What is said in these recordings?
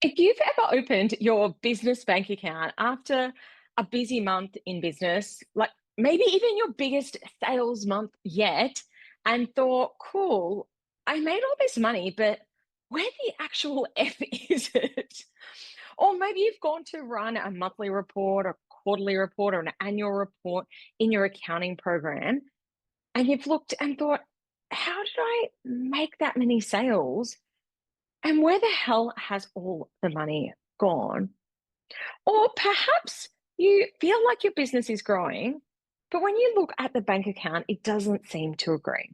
If you've ever opened your business bank account after a busy month in business, like maybe even your biggest sales month yet, and thought, cool, I made all this money, but where the actual F is it? Or maybe you've gone to run a monthly report or quarterly report or an annual report in your accounting program, and you've looked and thought, how did I make that many sales? And where the hell has all the money gone? Or perhaps you feel like your business is growing, but when you look at the bank account, it doesn't seem to agree.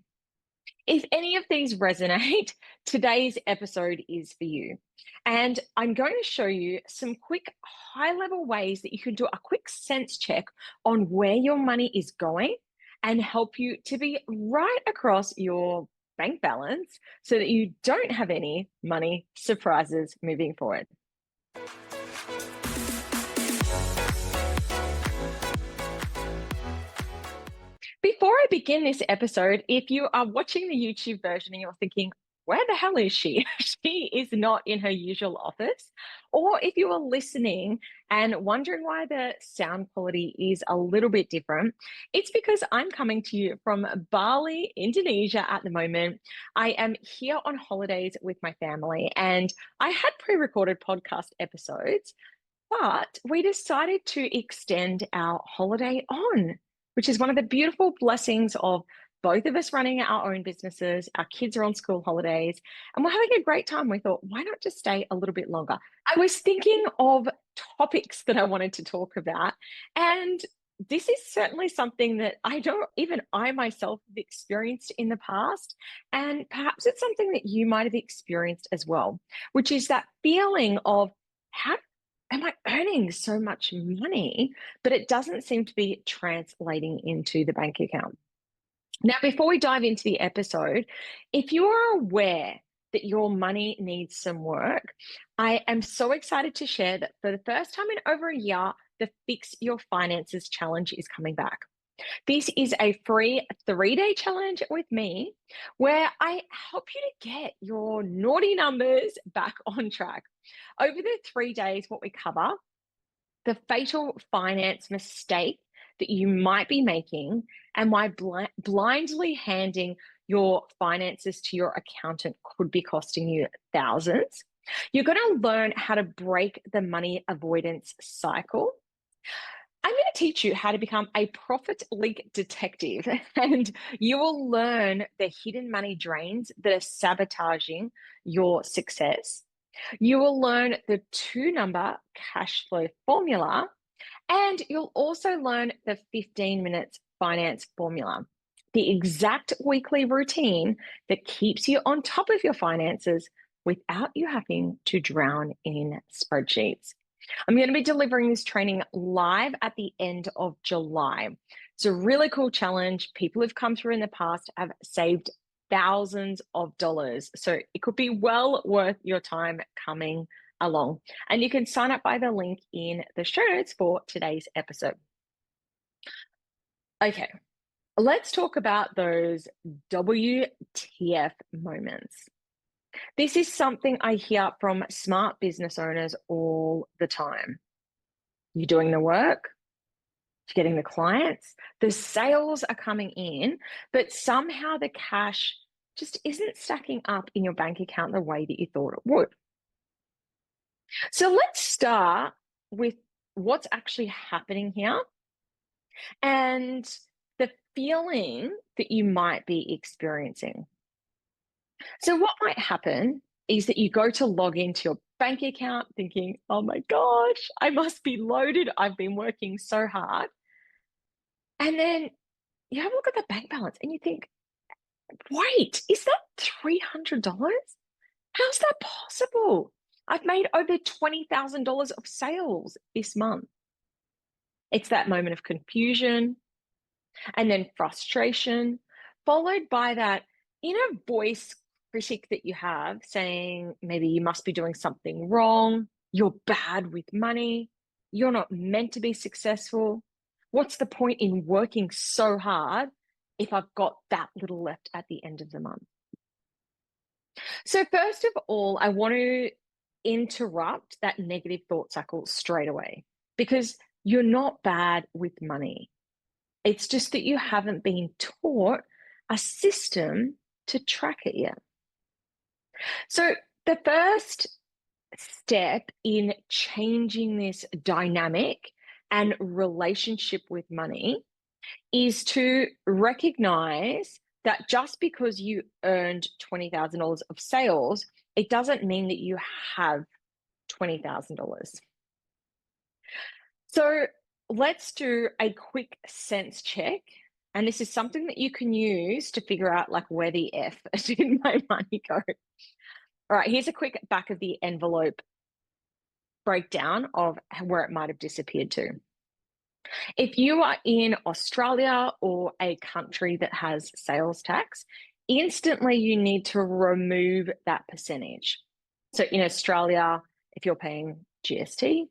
If any of these resonate, today's episode is for you. And I'm going to show you some quick high level ways that you can do a quick sense check on where your money is going and help you to be right across your bank balance so that you don't have any money surprises moving forward. Before I begin this episode, if you are watching the YouTube version and you're thinking, where the hell is she? She is not in her usual office. Or if you are listening and wondering why the sound quality is a little bit different, it's because I'm coming to you from Bali, Indonesia at the moment. I am here on holidays with my family and I had pre recorded podcast episodes, but we decided to extend our holiday on, which is one of the beautiful blessings of both of us running our own businesses. Our kids are on school holidays and we're having a great time. We thought, why not just stay a little bit longer? I was thinking of topics that I wanted to talk about. And this is certainly something that I don't even I myself have experienced in the past. And perhaps it's something that you might have experienced as well, which is that feeling of how am I earning so much money, but it doesn't seem to be translating into the bank account. Now, before we dive into the episode, if you are aware that your money needs some work, I am so excited to share that for the first time in over a year, the Fix Your Finances Challenge is coming back. This is a free 3-day challenge with me where I help you to get your naughty numbers back on track. Over the 3 days, what we cover, the fatal finance mistake that you might be making and why blindly handing your finances to your accountant could be costing you thousands. You're going to learn how to break the money avoidance cycle. I'm going to teach you how to become a profit leak detective, and you will learn the hidden money drains that are sabotaging your success. You will learn the 2-number cash flow formula, and you'll also learn the 15 minutes finance formula, the exact weekly routine that keeps you on top of your finances without you having to drown in spreadsheets. I'm going to be delivering this training live at the end of July. It's a really cool challenge. People who've come through in the past have saved thousands of dollars. So it could be well worth your time coming along. And you can sign up by the link in the show notes for today's episode. Okay, let's talk about those WTF moments. This is something I hear from smart business owners all the time. You're doing the work, you're getting the clients, the sales are coming in, but somehow the cash just isn't stacking up in your bank account the way that you thought it would. So let's start with what's actually happening here and the feeling that you might be experiencing. So what might happen is that you go to log into your bank account thinking, oh my gosh, I must be loaded. I've been working so hard. And then you have a look at the bank balance and you think, wait, is that $300? How's that possible? I've made over $20,000 of sales this month. It's that moment of confusion and then frustration, followed by that inner voice critic that you have saying maybe you must be doing something wrong, you're bad with money, you're not meant to be successful. What's the point in working so hard if I've got that little left at the end of the month? So, first of all, I want to interrupt that negative thought cycle straight away, because you're not bad with money. It's just that you haven't been taught a system to track it yet. So the first step in changing this dynamic and relationship with money is to recognize that just because you earned $20,000 of sales, it doesn't mean that you have $20,000. So let's do a quick sense check. And this is something that you can use to figure out like where the F in my money go. All right, here's a quick back of the envelope breakdown of where it might have disappeared to. If you are in Australia or a country that has sales tax, instantly you need to remove that percentage. So in Australia, if you're paying GST,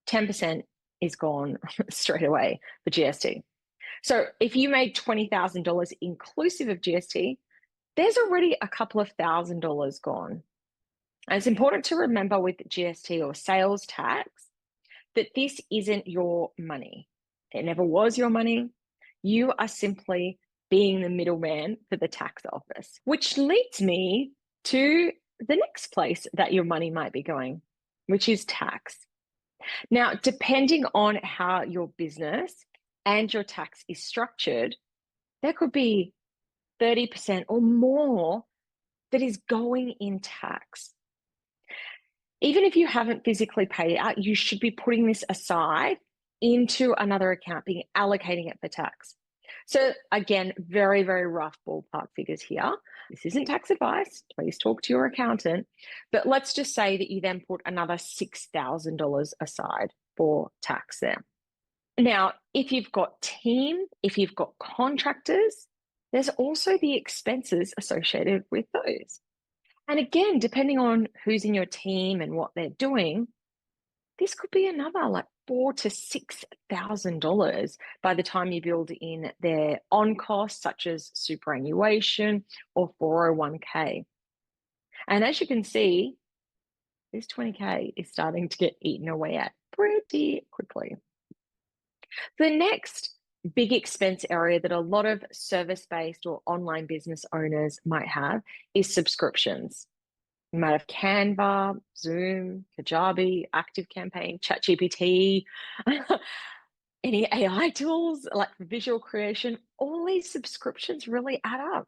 10% is gone straight away for GST. So if you made $20,000 inclusive of GST, there's already a couple of $1,000s gone. And it's important to remember with GST or sales tax that this isn't your money. It never was your money. You are simply being the middleman for the tax office, which leads me to the next place that your money might be going, which is tax. Now, depending on how your business and your tax is structured, there could be 30% or more that is going in tax. Even if you haven't physically paid it out, you should be putting this aside into another account, allocating it for tax. So again, very, very rough ballpark figures here. This isn't tax advice. Please talk to your accountant. But let's just say that you then put another $6,000 aside for tax there. Now, if you've got team, if you've got contractors, there's also the expenses associated with those. And again, depending on who's in your team and what they're doing, this could be another like $4,000 to $6,000 by the time you build in their on costs, such as superannuation or 401k. And as you can see, this 20K is starting to get eaten away at pretty quickly. The next big expense area that a lot of service-based or online business owners might have is subscriptions. You might have Canva, Zoom, Kajabi, ActiveCampaign, ChatGPT, any AI tools like visual creation. All these subscriptions really add up.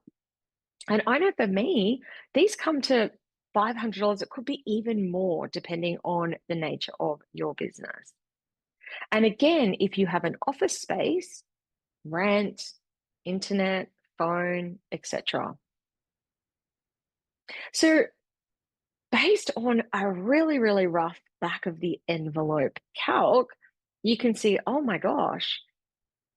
And I know for me, these come to $500. It could be even more depending on the nature of your business. And again, if you have an office space, rent, internet, phone, etc. So based on a really, really rough back of the envelope calc, you can see, oh my gosh,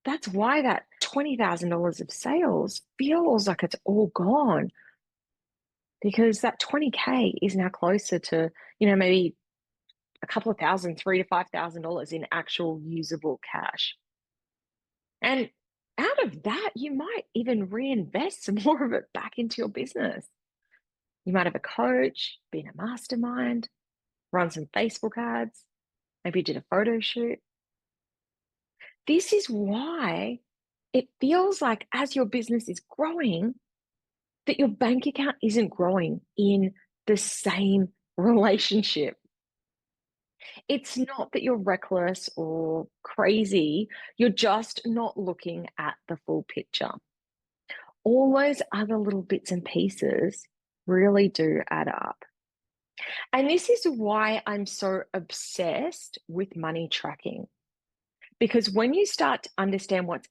that's why that $20,000 of sales feels like it's all gone, because that 20K is now closer to, maybe a couple of thousand, $3,000 to $5,000 in actual usable cash. And out of that, you might even reinvest some more of it back into your business. You might have a coach, be in a mastermind, run some Facebook ads, maybe you did a photo shoot. This is why it feels like as your business is growing, that your bank account isn't growing in the same relationship. It's not that you're reckless or crazy, you're just not looking at the full picture. All those other little bits and pieces really do add up. And this is why I'm so obsessed with money tracking. Because when you start to understand what's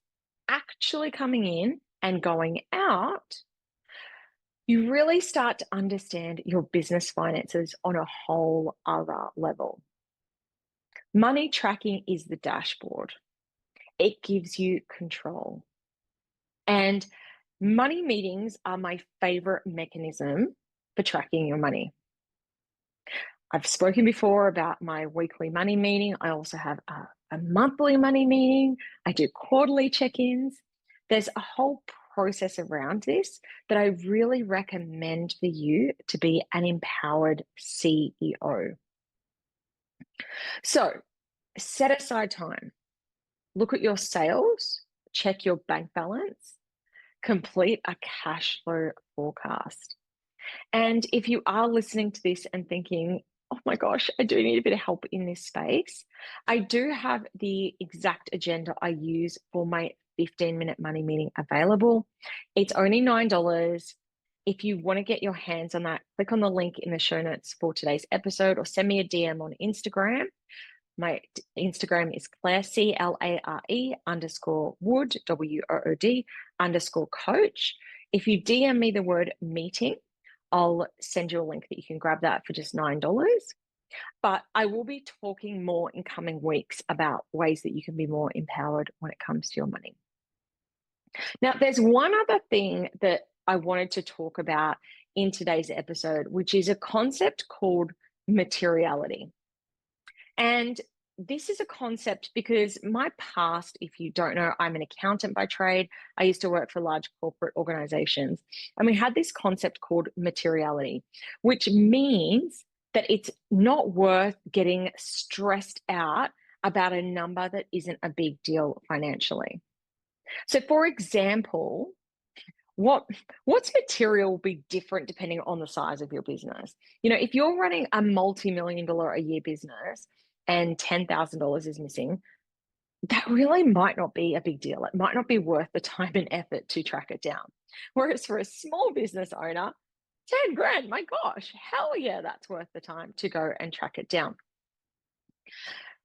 actually coming in and going out, you really start to understand your business finances on a whole other level. Money tracking is the dashboard. It gives you control. And money meetings are my favorite mechanism for tracking your money. I've spoken before about my weekly money meeting. I also have a monthly money meeting. I do quarterly check-ins. There's a whole process around this that I really recommend for you to be an empowered CEO. So set aside time, look at your sales, check your bank balance, complete a cash flow forecast. And if you are listening to this and thinking, oh my gosh, I do need a bit of help in this space, I do have the exact agenda I use for my 15-minute money meeting available. It's only $9. If you want to get your hands on that, click on the link in the show notes for today's episode or send me a DM on Instagram. My Instagram is Clare, CLARE _Wood, WOOD _coach. If you DM me the word meeting, I'll send you a link that you can grab that for just $9. But I will be talking more in coming weeks about ways that you can be more empowered when it comes to your money. Now, there's one other thing that I wanted to talk about in today's episode, which is a concept called materiality. And this is a concept because my past, if you don't know, I'm an accountant by trade. I used to work for large corporate organizations. And we had this concept called materiality, which means that it's not worth getting stressed out about a number that isn't a big deal financially. So for example, what's material will be different depending on the size of your business. You know, if you're running a multi-million-dollar a year business and $10,000 is missing, that really might not be a big deal. It might not be worth the time and effort to track it down. Whereas for a small business owner, 10 grand, my gosh, hell yeah, that's worth the time to go and track it down.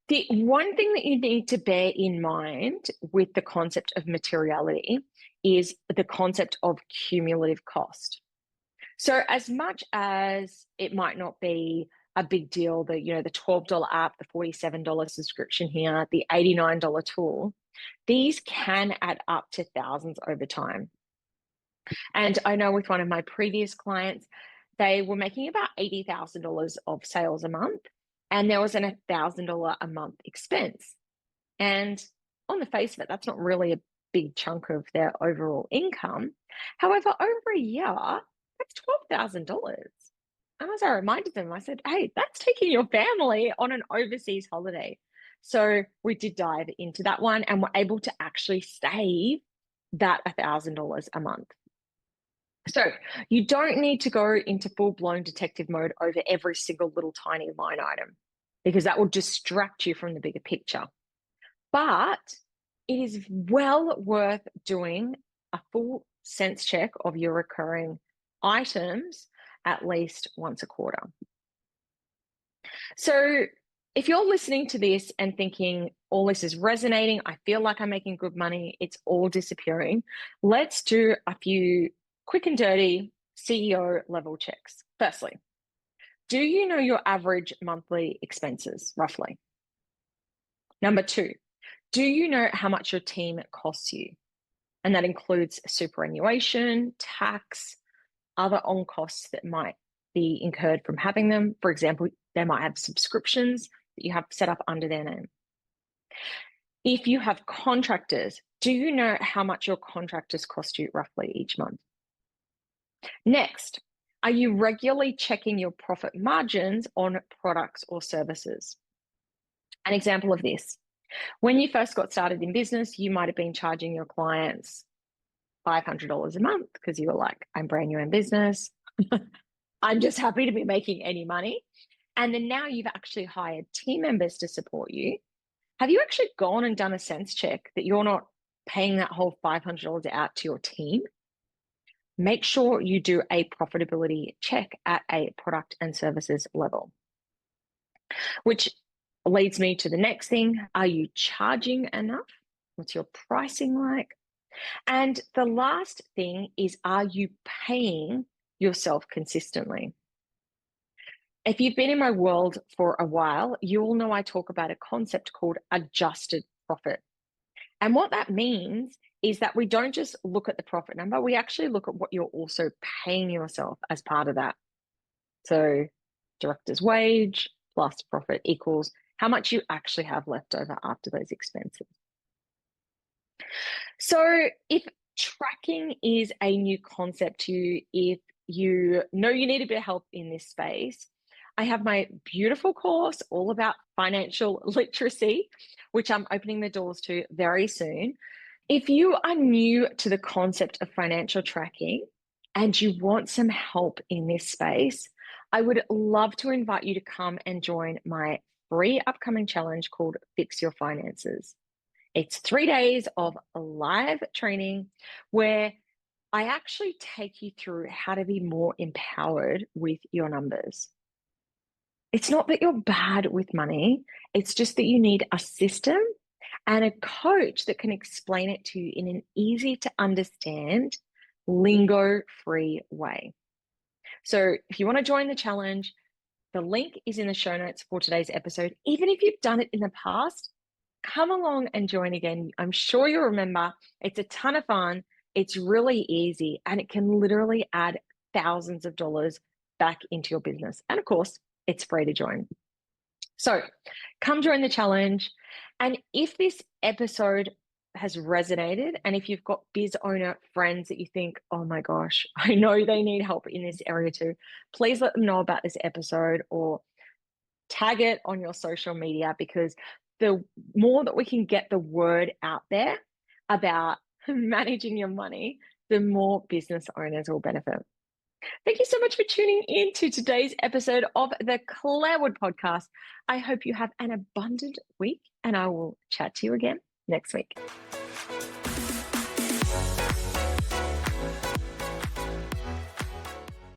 The one thing that you need to bear in mind with the concept of materiality is the concept of cumulative cost. So as much as it might not be a big deal, the $12 app, the $47 subscription here, the $89 tool, these can add up to thousands over time. And I know with one of my previous clients, they were making about $80,000 of sales a month, and there was an $1,000 a month expense. And on the face of it, that's not really a big chunk of their overall income. However, over a year, that's $12,000. And as I reminded them, I said, hey, that's taking your family on an overseas holiday. So we did dive into that one and were able to actually save that $1,000 a month. So you don't need to go into full-blown detective mode over every single little tiny line item because that will distract you from the bigger picture. But it is well worth doing a full sense check of your recurring items at least once a quarter. So if you're listening to this and thinking, all this is resonating, I feel like I'm making good money, it's all disappearing, let's do a few quick and dirty CEO level checks. Firstly, do you know your average monthly expenses, roughly? Number two, do you know how much your team costs you? And that includes superannuation, tax, other on costs that might be incurred from having them. For example, they might have subscriptions that you have set up under their name. If you have contractors, do you know how much your contractors cost you roughly each month? Next, are you regularly checking your profit margins on products or services? An example of this, when you first got started in business, you might have been charging your clients $500 a month because you were like, I'm brand new in business. I'm just happy to be making any money. And then now you've actually hired team members to support you. Have you actually gone and done a sense check that you're not paying that whole $500 out to your team? Make sure you do a profitability check at a product and services level. Which leads me to the next thing. Are you charging enough? What's your pricing like? And the last thing is, are you paying yourself consistently? If you've been in my world for a while, you will know I talk about a concept called adjusted profit. And what that means is that we don't just look at the profit number, we actually look at what you're also paying yourself as part of that. So director's wage plus profit equals how much you actually have left over after those expenses. So if Tracking is a new concept to you if you know you need a bit of help in this space. I have my beautiful course all about financial literacy, which I'm opening the doors to very soon. If you are new to the concept of financial tracking and you want some help in this space, I would love to invite you to come and join my free upcoming challenge called Fix Your Finances. It's 3 days of live training where I actually take you through how to be more empowered with your numbers. It's not that you're bad with money, it's just that you need a system and a coach that can explain it to you in an easy to understand, lingo free way. So, if you want to join the challenge, the link is in the show notes for today's episode. Even if you've done it in the past, come along and join again. I'm sure you'll remember. It's a ton of fun. It's really easy and it can literally add thousands of dollars back into your business. And of course, it's free to join. So come join the challenge. And if this episode has resonated, and if you've got biz owner friends that you think, oh my gosh, I know they need help in this area too, please let them know about this episode or tag it on your social media, because the more that we can get the word out there about managing your money, the more business owners will benefit. Thank you so much for tuning in to today's episode of the Clare Wood podcast. I hope you have an abundant week and I will chat to you again next week.